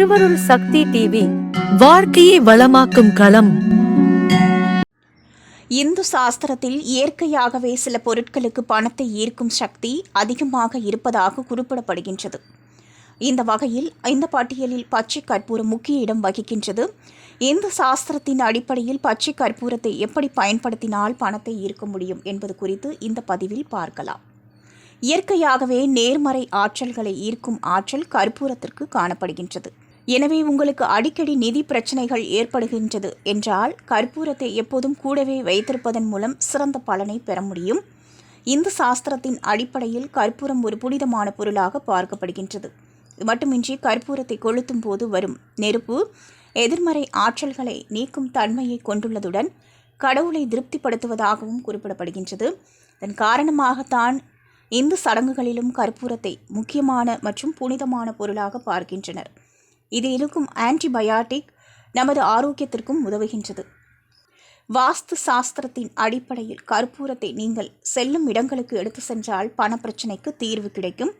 திருவருள் சக்தி டிவி வாழ்க்கையை வளமாக்கும் களம். இந்து சாஸ்திரத்தில் இயற்கையாகவே சில பொருட்களுக்கு பணத்தை ஈர்க்கும் சக்தி அதிகமாக இருப்பதாக குறிப்பிடப்படுகின்றது. இந்த வகையில் இந்த பட்டியலில் பச்சை கற்பூரம் முக்கிய இடம் வகிக்கின்றது. இந்து சாஸ்திரத்தின் அடிப்படையில் பச்சை கற்பூரத்தை எப்படி பயன்படுத்தினால் பணத்தை ஈர்க்க முடியும் என்பது குறித்து இந்த பதிவில் பார்க்கலாம். இயற்கையாகவே நேர்மறை ஆற்றல்களை ஈர்க்கும் ஆற்றல் கற்பூரத்திற்கு காணப்படுகின்றது. எனவே உங்களுக்கு அடிக்கடி நிதி பிரச்சனைகள் ஏற்படுகின்றது என்றால் கற்பூரத்தை எப்போதும் கூடவே வைத்திருப்பதன் மூலம் சிறந்த பலனை பெற முடியும். இந்து சாஸ்திரத்தின் அடிப்படையில் கற்பூரம் ஒரு புனிதமான பொருளாக பார்க்கப்படுகின்றது. மட்டுமின்றி கற்பூரத்தை கொளுத்தும் போது வரும் நெருப்பு எதிர்மறை ஆற்றல்களை நீக்கும் தன்மையை கொண்டுள்ளதுடன் கடவுளை திருப்திப்படுத்துவதாகவும் குறிப்பிடப்படுகின்றது. இதன் காரணமாகத்தான் இந்து சடங்குகளிலும் கற்பூரத்தை முக்கியமான மற்றும் புனிதமான பொருளாக பார்க்கின்றனர். இதில் இருக்கும் ஆன்டிபயாட்டிக் நமது ஆரோக்கியத்திற்கும் உதவுகின்றது. வாஸ்து சாஸ்திரத்தின் அடிப்படையில் கற்பூரத்தை நீங்கள் செல்லும் இடங்களுக்கு எடுத்து சென்றால் பணப்பிரச்சனைக்கு தீர்வு கிடைக்கும்.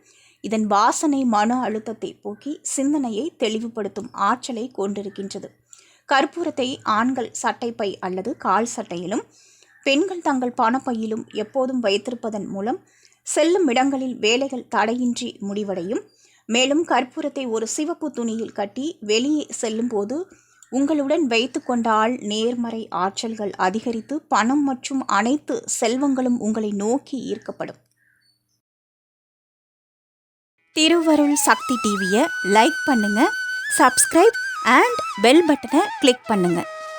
இதன் வாசனை மன அழுத்தத்தை போக்கி சிந்தனையை தெளிவுபடுத்தும் ஆற்றலை கொண்டிருக்கின்றது. கற்பூரத்தை ஆண்கள் சட்டைப்பை அல்லது கால் சட்டையிலும் பெண்கள் தங்கள் பணப்பையிலும் எப்போதும் வைத்திருப்பதன் மூலம் செல்லும் இடங்களில் வேலைகள் தடையின்றி முடிவடையும். மேலும் கற்பூரத்தை ஒரு சிவப்பு துணியில் கட்டி வெளியே செல்லும் போது உங்களுடன் வைத்து கொண்டால் நேர்மறை ஆற்றல்கள் அதிகரித்து பணம் மற்றும் அனைத்து செல்வங்களும் உங்களை நோக்கி ஈர்க்கப்படும். திருவருள் சக்தி டிவியை லைக் பண்ணுங்க, சப்ஸ்கிரைப் அண்ட் பெல் பட்டனை கிளிக் பண்ணுங்க.